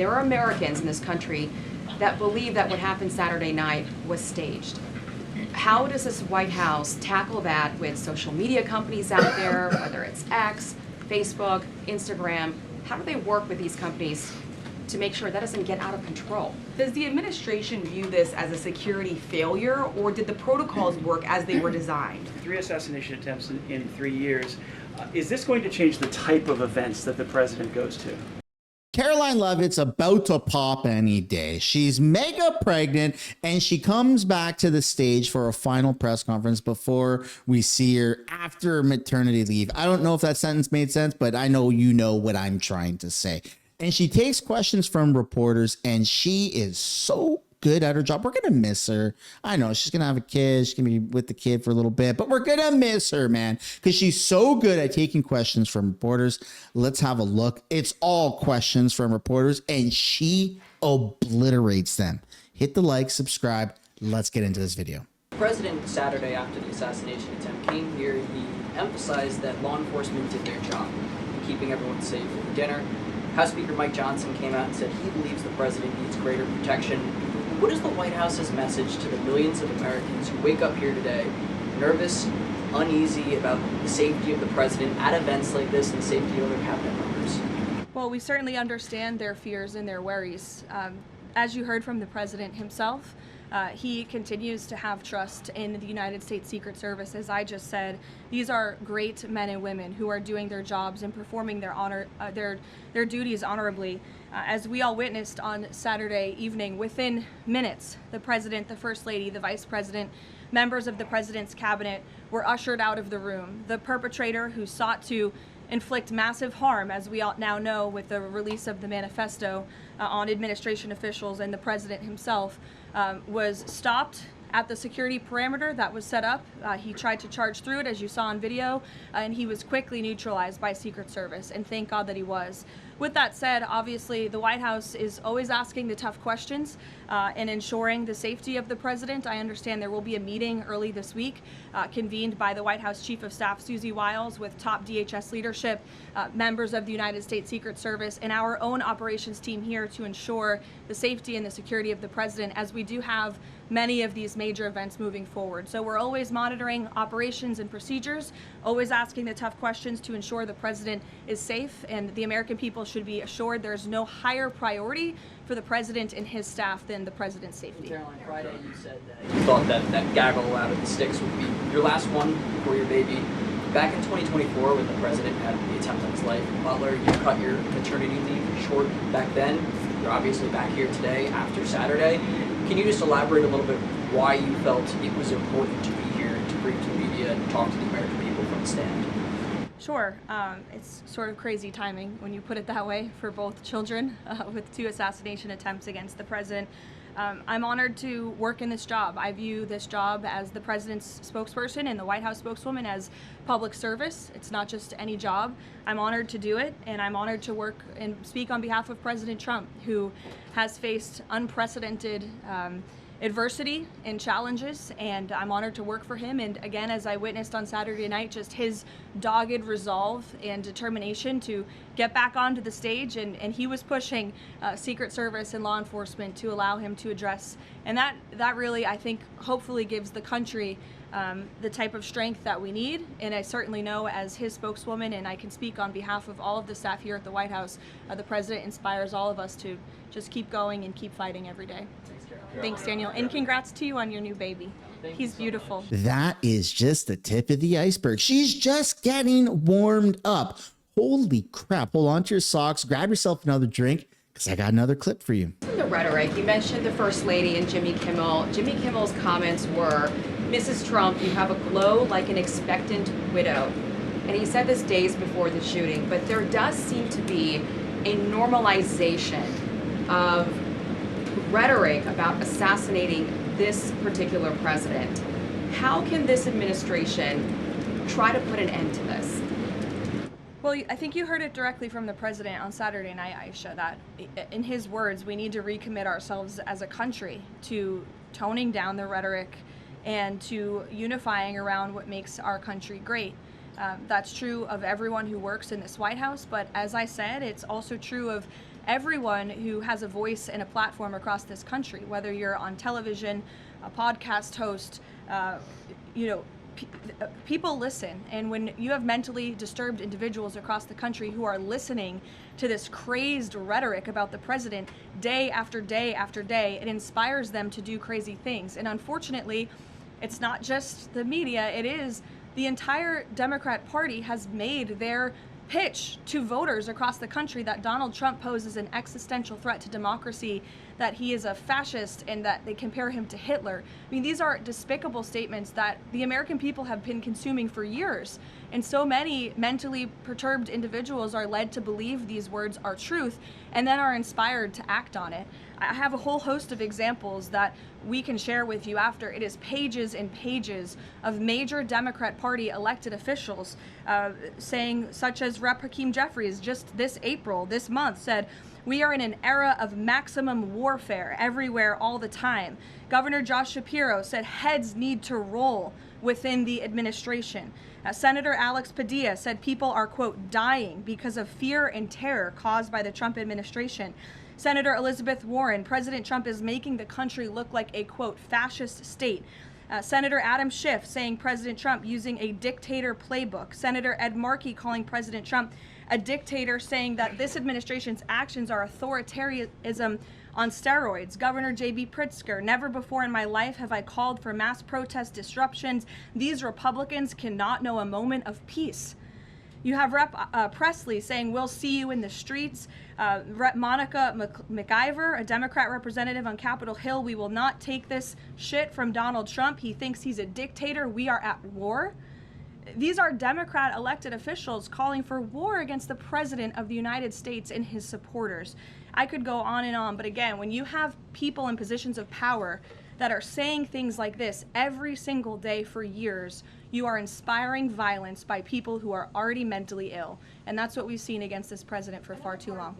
there are Americans in this country that believe that what happened Saturday night was staged. How does this White House tackle that with social media companies out there, whether it's X, Facebook, Instagram? How do they work with these companies to make sure that doesn't get out of control? Does the administration view this as a security failure, or did the protocols work as they were designed? 3 assassination attempts in 3 years. Is this going to change the type of events that the president goes to? Karoline Leavitt's about to pop any day. She's mega pregnant and she comes back to the stage for a final press conference before we see her after maternity leave. I don't know if that sentence made sense, but I know you know what I'm trying to say. And she takes questions from reporters and she is so good at her job. We're going to miss her. I know she's going to have a kid. She's going to be with the kid for a little bit, but we're going to miss her, man, because she's so good at taking questions from reporters. Let's have a look. It's all questions from reporters and she obliterates them. Hit the like, subscribe. Let's get into this video. The president, Saturday after the assassination attempt came here, he emphasized that law enforcement did their job, keeping everyone safe at dinner. House Speaker Mike Johnson came out and said he believes the president needs greater protection. What is the White House's message to the millions of Americans who wake up here today nervous, uneasy about the safety of the president at events like this and the safety of other cabinet members? Well, we certainly understand their fears and their worries. As you heard from the president himself, he continues to have trust in the United States Secret Service. As I just said, these are great men and women who are doing their jobs and performing their duties honorably. As we all witnessed on Saturday evening, within minutes, the president, the first lady, the vice president, members of the president's cabinet were ushered out of the room. The perpetrator who sought to inflict massive harm, as we all now know with the release of the manifesto on administration officials and the president himself, was stopped at the security parameter that was set up. He tried to charge through it, as you saw on video, and he was quickly neutralized by Secret Service, and thank God that he was. With that said, obviously the White House is always asking the tough questions and ensuring the safety of the president. I understand there will be a meeting early this week convened by the White House Chief of Staff Susie Wiles with top DHS leadership, members of the United States Secret Service, and our own operations team here to ensure the safety and the security of the president, as we do have many of these major events moving forward. So we're always monitoring operations and procedures, always asking the tough questions to ensure the president is safe, and the American people should be assured there's no higher priority for the president and his staff than the president's safety. Caroline, Friday you said that you thought that gaggle out of the sticks would be your last one before your baby. Back in 2024, when the president had the attempt on his life in Butler, you cut your maternity leave short back then. You're obviously back here today after Saturday. Can you just elaborate a little bit why you felt it was important to be here to bring to the media and talk to the American people from the stand? Sure. It's sort of crazy timing when you put it that way for both children with 2 assassination attempts against the president. I'm honored to work in this job. I view this job as the president's spokesperson and the White House spokeswoman as public service. It's not just any job. I'm honored to do it, and I'm honored to work and speak on behalf of President Trump, who has faced unprecedented adversity and challenges, and I'm honored to work for him. And again, as I witnessed on Saturday night, just his dogged resolve and determination to get back onto the stage, and he was pushing Secret Service and law enforcement to allow him to address, and that really, I think, hopefully gives the country the type of strength that we need. And I certainly know, as his spokeswoman, and I can speak on behalf of all of the staff here at the White House, the president inspires all of us to just keep going and keep fighting every day. Thanks, Daniel, and congrats to you on your new baby. He's beautiful. That is just the tip of the iceberg. She's just getting warmed up. Holy crap. Hold on to your socks. Grab yourself another drink, because I got another clip for you. The rhetoric, you mentioned the First Lady and Jimmy Kimmel. Jimmy Kimmel's comments were, "Mrs. Trump, you have a glow like an expectant widow." And he said this days before the shooting, but there does seem to be a normalization of rhetoric about assassinating this particular president. How can this administration try to put an end to this? Well, I think you heard it directly from the president on Saturday night, Aisha, that in his words, we need to recommit ourselves as a country to toning down the rhetoric and to unifying around what makes our country great. That's true of everyone who works in this White House, but as I said, it's also true of everyone who has a voice and a platform across this country, whether you're on television, a podcast host, people listen. And when you have mentally disturbed individuals across the country who are listening to this crazed rhetoric about the president day after day after day, it inspires them to do crazy things. And unfortunately, it's not just the media, it is the entire Democrat Party has made their pitch to voters across the country that Donald Trump poses an existential threat to democracy, that he is a fascist, and that they compare him to Hitler. I mean, these are despicable statements that the American people have been consuming for years. And so many mentally perturbed individuals are led to believe these words are truth and then are inspired to act on it. I have a whole host of examples that we can share with you after. It is pages and pages of major Democrat Party elected officials saying, such as Rep. Hakeem Jeffries just this month said, "We are in an era of maximum warfare everywhere all the time." Governor Josh Shapiro said heads need to roll within the administration. Senator Alex Padilla said people are, quote, dying because of fear and terror caused by the Trump administration. Senator Elizabeth Warren, President Trump is making the country look like a, quote, fascist state. Senator Adam Schiff saying President Trump using a dictator playbook. Senator Ed Markey calling President Trump a dictator, saying that this administration's actions are authoritarianism on steroids. Governor J.B. Pritzker, never before in my life have I called for mass protest disruptions. These Republicans cannot know a moment of peace. You have Rep. Presley saying, "We'll see you in the streets." Rep. Monica McIver, a Democrat representative on Capitol Hill, "We will not take this shit from Donald Trump. He thinks he's a dictator. We are at war." These are Democrat elected officials calling for war against the President of the United States and his supporters. I could go on and on, but again, when you have people in positions of power that are saying things like this every single day for years, you are inspiring violence by people who are already mentally ill. And that's what we've seen against this president for far too long.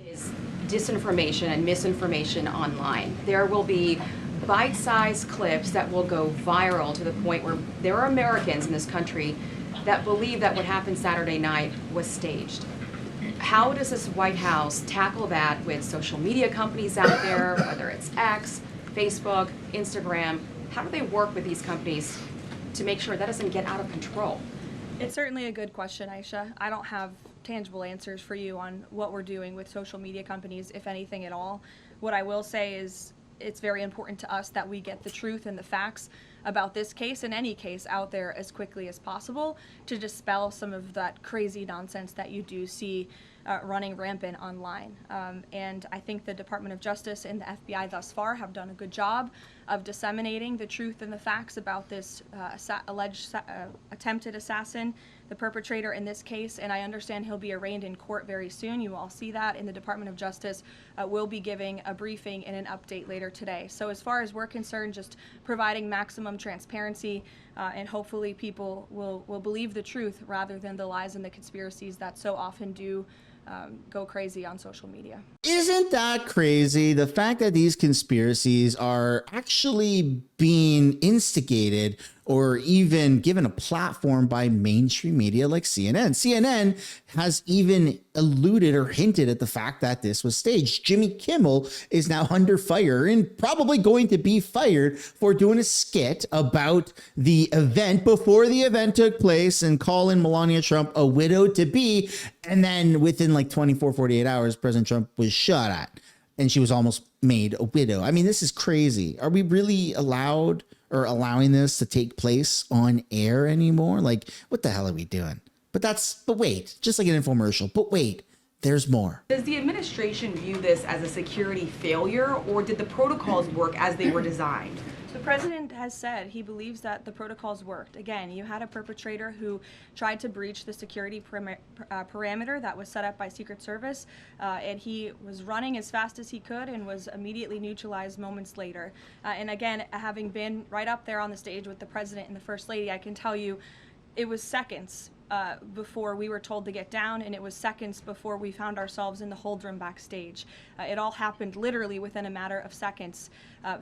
This is disinformation and misinformation online. There will be bite-sized clips that will go viral to the point where there are Americans in this country that believe that what happened Saturday night was staged. How does this White House tackle that with social media companies out there, whether it's X, Facebook, Instagram? How do they work with these companies to make sure that doesn't get out of control? It's certainly a good question, Aisha. I don't have tangible answers for you on what we're doing with social media companies, if anything at all. What I will say is it's very important to us that we get the truth and the facts about this case and any case out there as quickly as possible to dispel some of that crazy nonsense that you do see running rampant online. And I think the Department of Justice and the FBI thus far have done a good job of disseminating the truth and the facts about this alleged attempted assassin, the perpetrator in this case, and I understand he'll be arraigned in court very soon. You all see that, and the Department of Justice will be giving a briefing and an update later today. So as far as we're concerned, just providing maximum transparency, and hopefully people will believe the truth rather than the lies and the conspiracies that so often do go crazy on social media. Isn't that crazy? The fact that these conspiracies are actually being instigated or even given a platform by mainstream media like CNN. CNN has even alluded or hinted at the fact that this was staged. Jimmy Kimmel is now under fire and probably going to be fired for doing a skit about the event before the event took place and calling Melania Trump a widow to be. And then within like 24, 48 hours, President Trump was shot at and she was almost made a widow. I mean, this is crazy. Are we really allowed or allowing this to take place on air anymore? Like, what the hell are we doing? But wait, just like an infomercial, but wait, there's more. Does the administration view this as a security failure, or did the protocols work as they were designed? The president has said he believes that the protocols worked. Again, you had a perpetrator who tried to breach the security parameter that was set up by Secret Service, and he was running as fast as he could and was immediately neutralized moments later. And again, having been right up there on the stage with the president and the first lady, I can tell you it was seconds before we were told to get down, and it was seconds before we found ourselves in the hold room backstage. It all happened literally within a matter of seconds.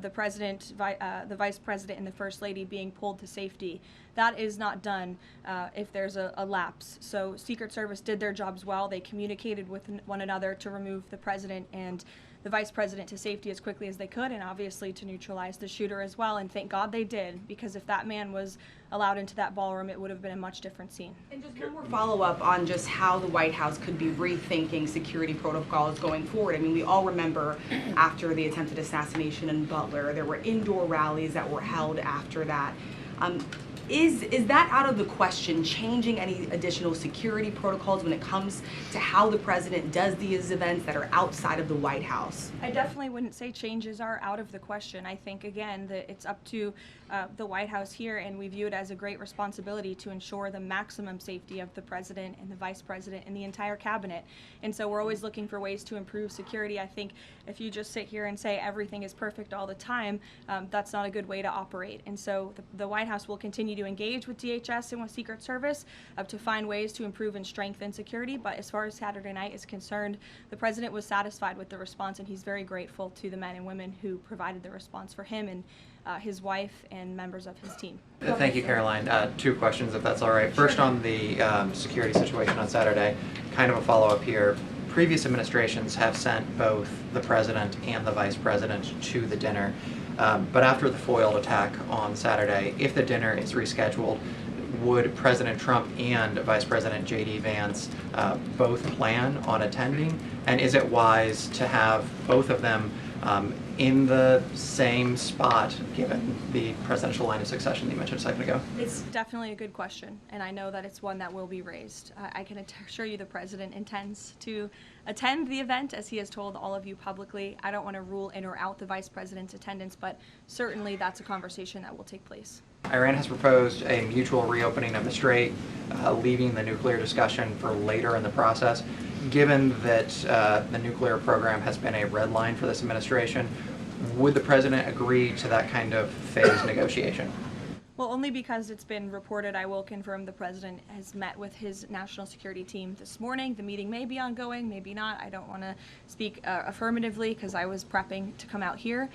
The president, the vice president, and the first lady being pulled to safety. That is not done if there's a lapse. So Secret Service did their jobs well. They communicated with one another to remove the president and the vice president to safety as quickly as they could, and obviously to neutralize the shooter as well. And thank God they did, because if that man was allowed into that ballroom, it would have been a much different scene. And just one more follow-up on just how the White House could be rethinking security protocols going forward. I mean, we all remember after the attempted assassination in Butler, there were indoor rallies that were held after that. Is that out of the question, changing any additional security protocols when it comes to how the president does these events that are outside of the White House? I definitely wouldn't say changes are out of the question. I think, again, that it's up to the White House here, and we view it as a great responsibility to ensure the maximum safety of the president and the vice president and the entire cabinet. And so we're always looking for ways to improve security. I think if you just sit here and say everything is perfect all the time, that's not a good way to operate. And so the White House will continue to engage with DHS and with Secret Service to find ways to improve and strengthen security. But as far as Saturday night is concerned, the president was satisfied with the response, and he's very grateful to the men and women who provided the response for him and his wife and members of his team. Thank you, Caroline. Two questions, if that's all right. First, on the security situation on Saturday, kind of a follow-up here. Previous administrations have sent both the president and the vice president to the dinner. But after the foiled attack on Saturday, if the dinner is rescheduled, would President Trump and Vice President J.D. Vance both plan on attending? And is it wise to have both of them in the same spot, given the presidential line of succession that you mentioned a second ago? It's definitely a good question, and I know that it's one that will be raised. I can assure you the president intends to attend the event, as he has told all of you publicly. I don't want to rule in or out the vice president's attendance, but certainly that's a conversation that will take place. Iran has proposed a mutual reopening of the strait, leaving the nuclear discussion for later in the process. Given that the nuclear program has been a red line for this administration, would the president agree to that kind of phased negotiation? Well, only because it's been reported. I will confirm the president has met with his national security team this morning. The meeting may be ongoing, maybe not. I don't want to speak affirmatively because I was prepping to come out here,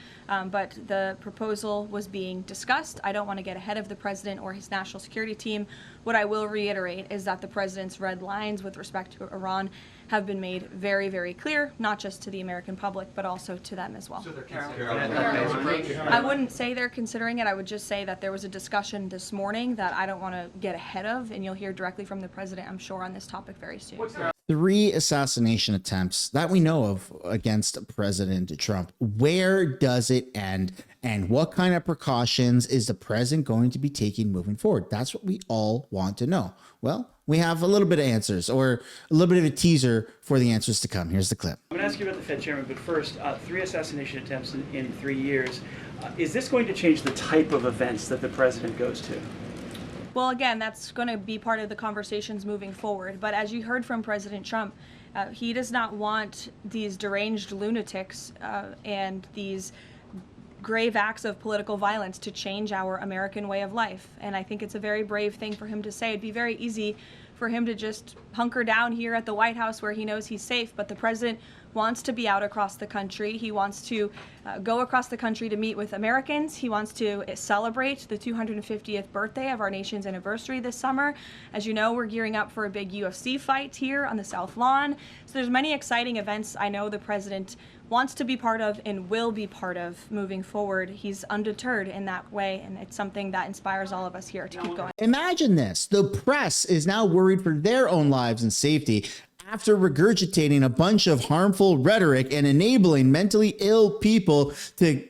but the proposal was being discussed. I don't want to get ahead of the president or his national security team. What I will reiterate is that the president's red lines with respect to Iran have been made very, very clear, not just to the American public, but also to them as well. So they're considering that phased approach? I wouldn't say they're considering it. I would just say that there was a discussion this morning that I don't want to get ahead of, and you'll hear directly from the president, I'm sure, on this topic very soon. 3 assassination attempts that we know of against President Trump. Where does it end? And what kind of precautions is the president going to be taking moving forward? That's what we all want to know. Well, we have a little bit of answers, or a little bit of a teaser for the answers to come. Here's the clip. I'm going to ask you about the Fed chairman, but first, 3 assassination attempts in 3 years. Is this going to change the type of events that the president goes to? Well, again, that's going to be part of the conversations moving forward. But as you heard from President Trump, he does not want these deranged lunatics and these grave acts of political violence to change our American way of life. And I think it's a very brave thing for him to say. It'd be very easy for him to just hunker down here at the White House where he knows he's safe, but the president wants to be out across the country. He wants to go across the country to meet with Americans. He wants to celebrate the 250th birthday of our nation's anniversary this summer. As you know, we're gearing up for a big UFC fight here on the South Lawn. So there's many exciting events I know the president wants to be part of and will be part of moving forward. He's undeterred in that way, and it's something that inspires all of us here to keep going. Imagine this. The press is now worried for their own lives and safety after regurgitating a bunch of harmful rhetoric and enabling mentally ill people to,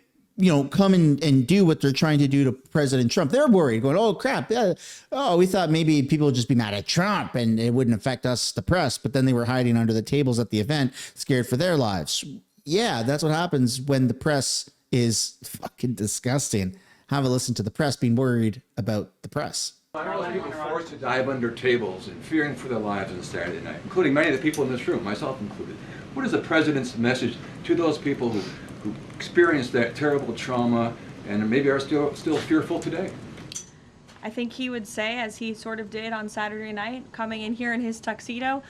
come and do what they're trying to do to President Trump. They're worried, going, oh, crap. Yeah. Oh, we thought maybe people would just be mad at Trump and it wouldn't affect us, the press. But then they were hiding under the tables at the event, scared for their lives. Yeah, that's what happens when the press is fucking disgusting. Have a listen to the press being worried about the press. People forced to dive under tables and fearing for their lives on Saturday night, including many of the people in this room, myself included. What is the president's message to those people who experienced that terrible trauma and maybe are still fearful today? I think he would say, as he sort of did on Saturday night, coming in here in his tuxedo,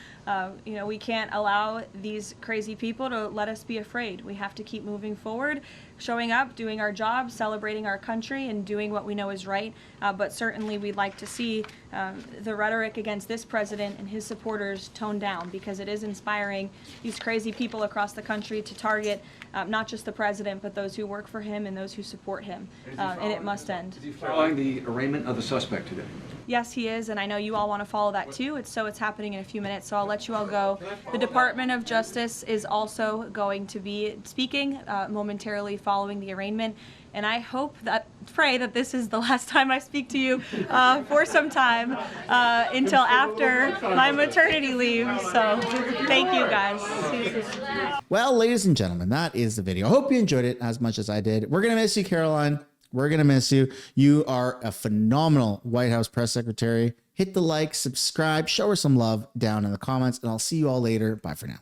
we can't allow these crazy people to let us be afraid. We have to keep moving forward, showing up, doing our job, celebrating our country, and doing what we know is right. But certainly we'd like to see the rhetoric against this president and his supporters toned down, because it is inspiring these crazy people across the country to target not just the president, but those who work for him and those who support him. And it must end. Is he following the arraignment of the suspect today? Yes, he is, and I know you all want to follow that too. It's happening in a few minutes, so I'll let you all go. The Department of Justice is also going to be speaking momentarily following the arraignment, and I pray that this is the last time I speak to you for some time until after my maternity leave. So thank you, guys. Well, ladies and gentlemen, that is the video. I hope you enjoyed it as much as I did. We're going to miss you, Karoline. We're going to miss you. You are a phenomenal White House press secretary. Hit the like, subscribe, show her some love down in the comments, and I'll see you all later. Bye for now.